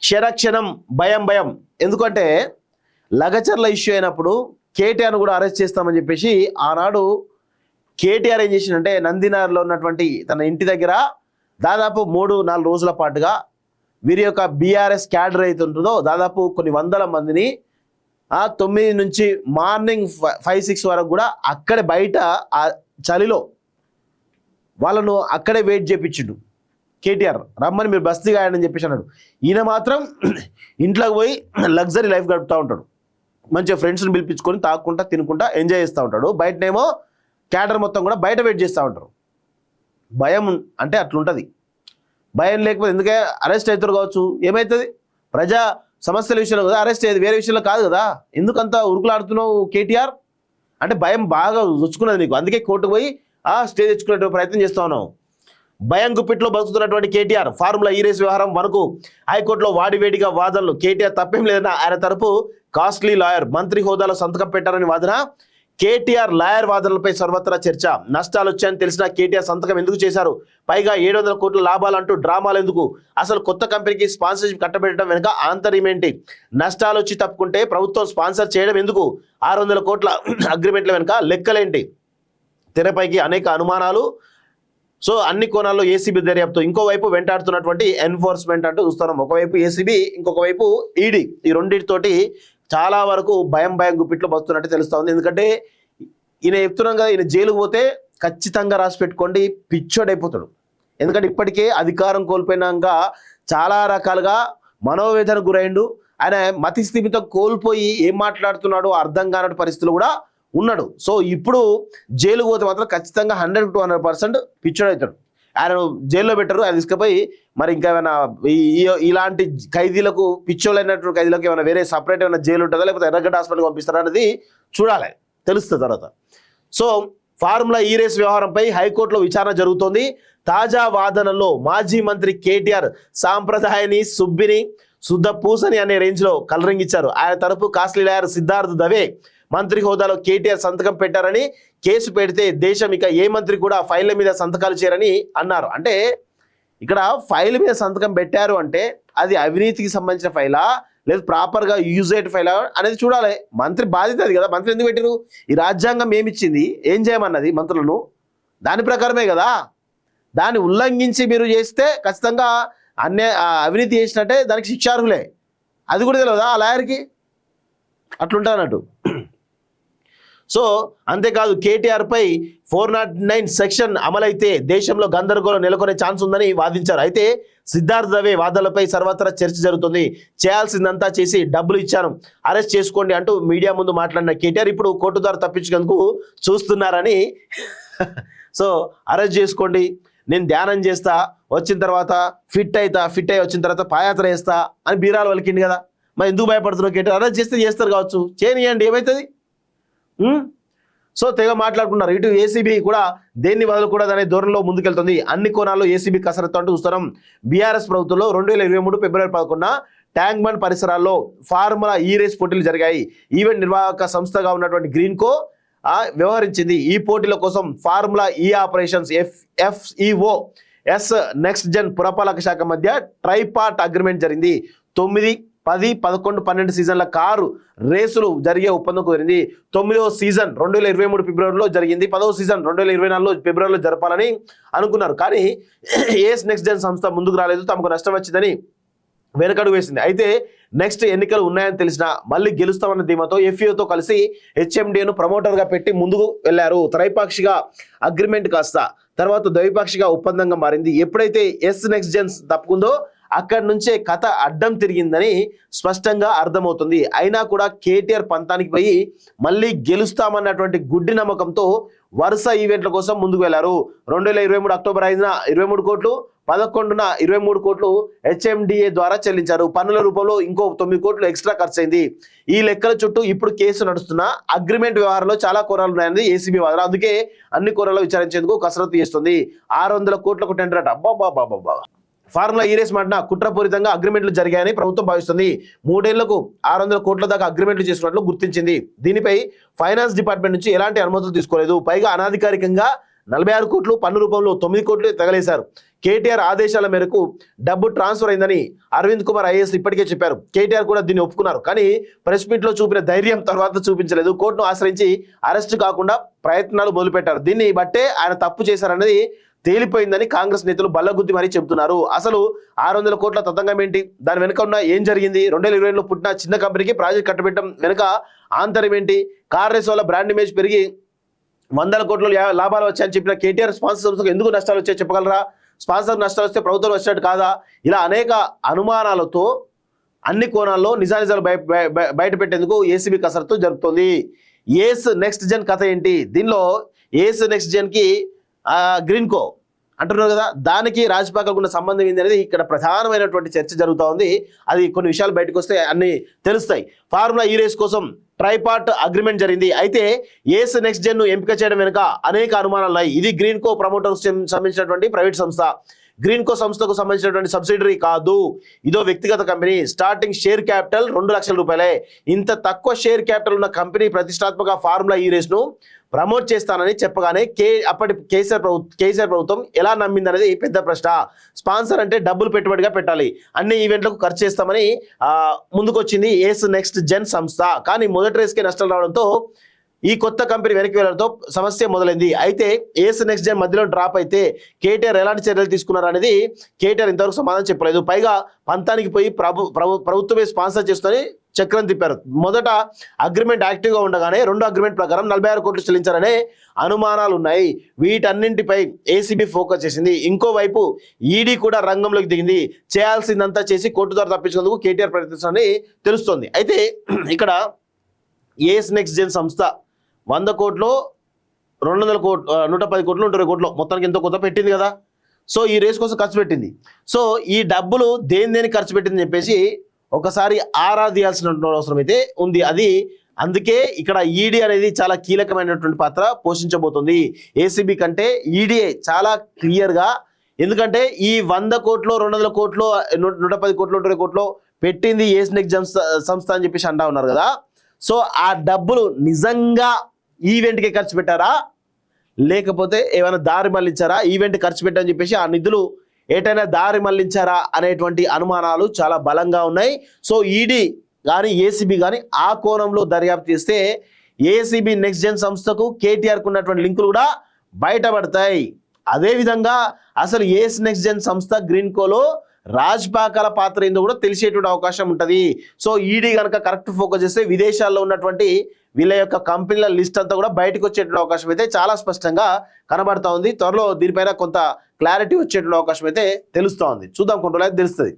క్షణక్షణం భయం భయం. ఎందుకంటే లగచర్ల ఇష్యూ అయినప్పుడు కేటీఆర్ను కూడా అరెస్ట్ చేస్తామని చెప్పేసి ఆనాడు కేటీఆర్ ఏం చేసిందంటే నందినార్లో ఉన్నటువంటి తన ఇంటి దగ్గర దాదాపు 3-4 రోజుల పాటుగా వీరి యొక్క బీఆర్ఎస్ క్యాడర్ అయితే ఉంటుందో దాదాపు కొన్ని వందల మందిని 9 నుంచి మార్నింగ్ 5-6 వరకు కూడా అక్కడే బయట ఆ చలిలో వాళ్ళను అక్కడే వెయిట్ చేయించిండు కేటీఆర్. రమ్మని మీరు బస్తీ గాయని చెప్పేసి అన్నాడు. ఈయన మాత్రం ఇంట్లోకి పోయి లగ్జరీ లైఫ్ గడుపుతూ ఉంటాడు. మంచిగా ఫ్రెండ్స్ని పిలిపించుకొని తాక్కుంటా తినుకుంటా ఎంజాయ్ చేస్తూ ఉంటాడు. బయటనేమో క్యాడర్ మొత్తం కూడా బయట వెయిట్ చేస్తూ ఉంటారు. భయం అంటే అట్లుంటుంది. భయం లేకపోతే ఎందుకే అరెస్ట్ అవుతారు కావచ్చు, ఏమవుతుంది? ప్రజా సమస్యల విషయంలో కదా అరెస్ట్ అయ్యేది, వేరే విషయంలో కాదు కదా. ఎందుకంత ఉరుకులాడుతున్నావు కేటీఆర్? అంటే భయం బాగా వచ్చుకున్నది నీకు, అందుకే కోర్టుకు పోయి స్టే తెచ్చుకునే ప్రయత్నం చేస్తా ఉన్నావు. భయం గుప్పిట్లో బతుకుతున్నటువంటి కేటీఆర్ ఫార్ములా ఈ రేస్ వ్యవహారం వరకు హైకోర్టులో వాడివేడిగా వాదనలు. కేటీఆర్ తప్పేం లేదన్న ఆయన తరపు కాస్ట్లీ లాయర్ మంత్రి హోదాలో సంతకం పెట్టారని వాదన. కేటీఆర్ లాయర్ వాదనలపై సర్వత్రా చర్చ. నష్టాలు వచ్చాయని తెలిసిన కేటీఆర్ సంతకం ఎందుకు చేశారు? పైగా 700 కోట్ల లాభాలు అంటూ డ్రామాలు ఎందుకు? అసలు కొత్త కంపెనీకి స్పాన్సర్షిప్ కట్టబెట్టడం వెనుక ఆంతర్యం ఏంటి? నష్టాలు వచ్చి తప్పుకుంటే ప్రభుత్వం స్పాన్సర్ చేయడం ఎందుకు? 600 కోట్ల అగ్రిమెంట్ల వెనుక లెక్కలేంటి? తెరపైకి అనేక అనుమానాలు. సో అన్ని కోణాల్లో ఏసీబీ దర్యాప్తు. ఇంకోవైపు వెంటాడుతున్నటువంటి ఎన్ఫోర్స్మెంట్ అంటూ చూస్తున్నాం. ఒకవైపు ఏసీబీ, ఇంకొక వైపు ఈడీ. ఈ రెండింటితోటి చాలా వరకు భయం గుప్పిట్లో బతున్నట్టు తెలుస్తూ ఉంది. ఎందుకంటే ఈయన చెప్తున్నాం కదా, ఈయన జైలుకు పోతే ఖచ్చితంగా రాసి పెట్టుకోండి పిచ్చోడైపోతాడు. ఎందుకంటే ఇప్పటికే అధికారం కోల్పోయినాక చాలా రకాలుగా మనోవేదన గురైండు. ఆయన మతి స్థిమితం కోల్పోయి ఏం మాట్లాడుతున్నాడో అర్థం కాని పరిస్థితులు కూడా ఉన్నాడు. సో ఇప్పుడు జైలుకు పోతే మాత్రం ఖచ్చితంగా 100-200% పిచ్చోడవుతాడు. ఆయన జైల్లో పెట్టరు, ఆయన తీసుకుపోయి మరి ఇంకా ఏమైనా ఇలాంటి ఖైదీలకు, పిచ్చోళ్ళైనటువంటి ఖైదీలకు ఏమైనా వేరే సపరేట్ ఏమైనా జైలు ఉంటుందా, లేకపోతే ఎర్రగడ్డ హాస్పిటల్కి పంపిస్తారా అనేది చూడాలి, తెలుస్తుంది తర్వాత. సో ఫార్ములా ఈ రేస్ వ్యవహారంపై హైకోర్టులో విచారణ జరుగుతోంది. తాజా వాదనల్లో మాజీ మంత్రి కేటీఆర్ సాంప్రదాయని, సుబ్బిని, శుద్ధ పూసని అనే రేంజ్లో కలరింగ్ ఇచ్చారు. ఆయన తరపు కాస్ట్లీ లాయర్ సిద్ధార్థ్ దవే మంత్రి హోదాలో కేటీఆర్ సంతకం పెట్టారని కేసు పెడితే దేశం ఇక ఏ మంత్రి కూడా ఫైళ్ళ మీద సంతకాలు చేయరని అన్నారు. అంటే ఇక్కడ ఫైల్ మీద సంతకం పెట్టారు అంటే అది అవినీతికి సంబంధించిన ఫైలా, లేదు ప్రాపర్గా యూజ్ అయ్యే ఫైలా అనేది చూడాలి. మంత్రి బాధ్యత అది కదా. మంత్రి ఎందుకు పెట్టారు? ఈ రాజ్యాంగం ఏమిచ్చింది, ఏం చేయమన్నది మంత్రులను, దాని ప్రకారమే కదా. దాన్ని ఉల్లంఘించి మీరు చేస్తే ఖచ్చితంగా అవినీతి చేసినట్టే, దానికి శిక్షార్హులే. అది కూడా తెలియదా ఆ లాయర్కి? అట్లుంటానట్టు. సో అంతేకాదు, కేటీఆర్ పై 409 సెక్షన్ అమలైతే దేశంలో గందరగోళం నెలకొనే ఛాన్స్ ఉందని వాదించారు. అయితే సిద్ధార్థ్ దవే వాదనలపై సర్వత్రా చర్చ జరుగుతుంది. చేయాల్సిందంతా చేసి డబ్బులు ఇచ్చాను, అరెస్ట్ చేసుకోండి అంటూ మీడియా ముందు మాట్లాడిన కేటీఆర్ ఇప్పుడు కోర్టు ద్వారా తప్పించుకుందుకు చూస్తున్నారని, సో అరెస్ట్ చేసుకోండి, నేను ధ్యానం చేస్తా, వచ్చిన తర్వాత ఫిట్ అయ్యి వచ్చిన తర్వాత పాయాత్ర చేస్తా అని బీరాలు వలికింది కదా. మరి ఎందుకు భయపడుతున్నావు కేటీఆర్? అరెస్ట్ చేస్తే చేస్తారు కావచ్చు, చేయనియండి, ఏమవుతుంది? సో తెగ మాట్లాడుకున్నారు. ఇటు ఏసీబీ కూడా దేన్ని వదలకూడదు అనే ధోరణిలో ముందుకెళ్తుంది. అన్ని కోణాల్లో ఏసీబీ కసరత్తు అంటూ చూస్తున్నాం. బీఆర్ఎస్ ప్రభుత్వంలో 2023 ఫిబ్రవరి 11 ట్యాంక్ బండ్ పరిసరాల్లో ఫార్ములా ఈ రేస్ పోటీలు జరిగాయి. ఈవెంట్ నిర్వాహక సంస్థగా ఉన్నటువంటి గ్రీన్కో వ్యవహరించింది. ఈ పోటీల కోసం ఫార్ములా ఈ ఆపరేషన్స్ FEO నెక్స్ట్ జెన్ పురపాలక శాఖ మధ్య ట్రైపార్ట్ అగ్రిమెంట్ జరిగింది. 9, 10, 11, 12 సీజన్ల కారు రేసులు జరిగే ఒప్పందం కుదిరింది. 9వ సీజన్ 2023 ఫిబ్రవరిలో జరిగింది. 10వ సీజన్ 2024 ఫిబ్రవరిలో జరపాలని అనుకున్నారు. కానీ ఏస్ నెక్స్ట్ జెన్ సంస్థ ముందుకు రాలేదు, తమకు నష్టం వచ్చిందని వెనకడుగు వేసింది. అయితే నెక్స్ట్ ఎన్నికలు ఉన్నాయని తెలిసినా మళ్ళీ గెలుస్తామన్న ధీమాతో FEOతో కలిసి HMDను ప్రమోటర్గా పెట్టి ముందుకు వెళ్లారు. త్రైపాక్షిక అగ్రిమెంట్ కాస్త తర్వాత ద్వైపాక్షిక ఒప్పందంగా మారింది. ఎప్పుడైతే నెక్స్ట్ జెన్స్ తప్పుకుందో అక్కడి నుంచే కథ అడ్డం తిరిగిందని స్పష్టంగా అర్థమవుతుంది. అయినా కూడా కేటీఆర్ పంతానికి పోయి మళ్ళీ గెలుస్తామన్నటువంటి గుడ్డి నమ్మకంతో వరుస ఈవెంట్ల కోసం ముందుకు వెళ్లారు. 2023 అక్టోబర్ 5న 23 కోట్లు, 11న 23 కోట్లు HMDA ద్వారా చెల్లించారు. పన్నుల రూపంలో ఇంకో 9 కోట్లు ఎక్స్ట్రా ఖర్చు అయింది. ఈ లెక్కల చుట్టూ ఇప్పుడు కేసు నడుస్తున్న అగ్రిమెంట్ వ్యవహారంలో చాలా కోరాలు ఉన్నాయని ఏసీబీ వాదన. అందుకే అన్ని కోరాలు విచారించేందుకు కసరత్తు చేస్తుంది. 600 కోట్లకు టెండర్ అట. అబ్బాబాబాబా. ఫార్ములా ఈ రేస్ మాటన కుట్రపూరితంగా అగ్రిమెంట్లు జరిగాయని ప్రభుత్వం భావిస్తుంది. 3 ఏళ్లకు 600 కోట్ల దాకా అగ్రిమెంట్లు చేసుకున్నట్లు గుర్తించింది. దీనిపై ఫైనాన్స్ డిపార్ట్మెంట్ నుంచి ఎలాంటి అనుమతులు తీసుకోలేదు. పైగా అనాధికారికంగా 46 కోట్లు, పన్ను రూపంలో 9 కోట్లు తగలేశారు. కేటీఆర్ ఆదేశాల మేరకు డబ్బు ట్రాన్స్ఫర్ అయిందని అరవింద్ కుమార్ ఐఏఎస్ ఇప్పటికే చెప్పారు. కేటీఆర్ కూడా దీన్ని ఒప్పుకున్నారు. కానీ ప్రెస్ మీట్ లో చూపిన ధైర్యం తర్వాత చూపించలేదు. కోర్టును ఆశ్రయించి అరెస్టు కాకుండా ప్రయత్నాలు మొదలుపెట్టారు. దీన్ని బట్టే ఆయన తప్పు చేశారన్నది తేలిపోయిందని కాంగ్రెస్ నేతలు బల్లగుద్ది మరీ చెబుతున్నారు. అసలు 600 కోట్ల తతంగం ఏంటి, దాని వెనుక ఉన్న ఏం జరిగింది, 2020లో పుట్టిన చిన్న కంపెనీకి ప్రాజెక్ట్ కట్టబెట్టడం వెనుక ఆంతర్యం ఏంటి, కార్ రేస్ వల్ల బ్రాండ్ ఇమేజ్ పెరిగి 100 కోట్ల లాభాలు వచ్చాయని చెప్పిన కేటీఆర్ స్పాన్సర్ సంస్థకు ఎందుకు నష్టాలు వచ్చాయో చెప్పగలరా? స్పాన్సర్ నష్టాలు వస్తే ప్రభుత్వం వచ్చినట్టు కాదా? ఇలా అనేక అనుమానాలతో అన్ని కోణాల్లో నిజానిజాలు బయట పెట్టేందుకు ఏసీబీ కసరత్తు జరుపుతోంది. ఏస్ నెక్స్ట్ జెన్ కథ ఏంటి, దీనిలో ఏస్ నెక్స్ట్ జెన్కి గ్రీన్కో అంటున్నారు కదా, దానికి రాజపాకకు ఉన్న సంబంధం ఏంది అనేది ఇక్కడ ప్రధానమైనటువంటి చర్చ జరుగుతూ ఉంది. అది కొన్ని విషయాలు బయటకు వస్తే అన్ని తెలుస్తాయి. ఫార్ములా ఈ రేస్ కోసం ట్రైపార్ట్ అగ్రిమెంట్ జరిగింది. అయితే ఏస్ నెక్స్ట్ జెన్ ను ఎంపిక చేయడం వెనుక అనేక అనుమానాలు ఉన్నాయి. ఇది గ్రీన్కో ప్రమోటర్స్ సంబంధించినటువంటి ప్రైవేట్ సంస్థ. గ్రీన్కో సంస్థకు సంబంధించినటువంటి సబ్సిడరీ కాదు, ఇదో వ్యక్తిగత కంపెనీ. స్టార్టింగ్ షేర్ క్యాపిటల్ 2 లక్షల రూపాయలే. ఇంత తక్కువ షేర్ క్యాపిటల్ ఉన్న కంపెనీ ప్రతిష్టాత్మక ఫార్ములా ఈ రేస్ ను ప్రమోట్ చేస్తానని చెప్పగానే అప్పటి కేసీఆర్ ప్రభుత్వం ఎలా నమ్మింది అనేది పెద్ద ప్రశ్న. స్పాన్సర్ అంటే డబ్బులు పెట్టుబడిగా పెట్టాలి, అన్ని ఈవెంట్లకు ఖర్చు చేస్తామని ముందుకొచ్చింది ఏస్ నెక్స్ట్ జెన్ సంస్థ. కానీ మొదటి రేస్కే నష్టాలు రావడంతో ఈ కొత్త కంపెనీ వెనక్కి వెళ్లడంతో సమస్య మొదలైంది. అయితే ఏస్ నెక్స్ట్ జెన్ మధ్యలో డ్రాప్ అయితే కేటీఆర్ ఎలాంటి చర్యలు తీసుకున్నారు అనేది కేటీఆర్ ఇంతవరకు సమాధానం చెప్పలేదు. పైగా పంతానికి పోయి ప్రభుత్వమే స్పాన్సర్ చేస్తుందని చక్రం తిప్పారు. మొదట అగ్రిమెంట్ యాక్టివ్గా ఉండగానే రెండో అగ్రిమెంట్ ప్రకారం 46 కోట్లు చెల్లించారనే అనుమానాలు ఉన్నాయి. వీటన్నింటిపై ఏసీబీ ఫోకస్ చేసింది. ఇంకోవైపు ఈడీ కూడా రంగంలోకి దిగింది. చేయాల్సిందంతా చేసి కోర్టు ద్వారా తప్పించేందుకు కేటీఆర్ ప్రయత్నిస్తారని తెలుస్తోంది. అయితే ఇక్కడ ఏస్ నెక్స్ట్ జెన్ సంస్థ 100 కోట్లు, 200 కోట్లు, 110 కోట్లు, 120 కోట్లు మొత్తానికి ఎంతో కొంత పెట్టింది కదా. సో ఈ రేస్ కోసం ఖర్చు పెట్టింది. సో ఈ డబ్బులు దేని ఖర్చు పెట్టిందని చెప్పేసి ఒకసారి ఆరా తీయాల్సిన అవసరం అయితే ఉంది. అది అందుకే ఇక్కడ ఈడీ అనేది చాలా కీలకమైనటువంటి పాత్ర పోషించబోతుంది ఏసీబీ కంటే. ఈడీఏ చాలా క్లియర్గా, ఎందుకంటే ఈ 100 కోట్లు, 200 కోట్లు, 110 కోట్లు, 120 కోట్లు పెట్టింది ఏస్ నెక్స్ట్ జెన్ సంస్థ అని చెప్పేసి అంటా ఉన్నారు కదా. సో ఆ డబ్బులు నిజంగా ఈవెంట్కి ఖర్చు పెట్టారా, లేకపోతే ఏమైనా దారి మళ్లించారా? ఈవెంట్ ఖర్చు పెట్టని చెప్పేసి ఆ నిధులు ఏటైనా దారి మళ్లించారా అనేటువంటి అనుమానాలు చాలా బలంగా ఉన్నాయి. సో ఈడీ కానీ ఏసీబీ కానీ ఆ కోణంలో దర్యాప్తు చేస్తే ఏసీబీ నెక్స్ట్ జెన్ సంస్థకు కేటీఆర్కు ఉన్నటువంటి లింకులు కూడా బయటపడతాయి. అదేవిధంగా అసలు ఏస్ నెక్స్ట్ జెన్ సంస్థ గ్రీన్కోలో రాజ్పాకాల పాత్ర ఏందో కూడా తెలిసేటువంటి అవకాశం ఉంటుంది. సో ఈడీ కనుక కరెక్ట్ ఫోకస్ చేస్తే విదేశాల్లో ఉన్నటువంటి వీళ్ళ యొక్క కంపెనీల లిస్ట్ అంతా కూడా బయటకు వచ్చేటువంటి అవకాశం అయితే చాలా స్పష్టంగా కనబడతా ఉంది. త్వరలో దీనిపైన కొంత క్లారిటీ వచ్చేటువంటి అవకాశం అయితే తెలుస్తూ ఉంది. చూద్దాం, కొన్ని రోజులు అయితే తెలుస్తుంది.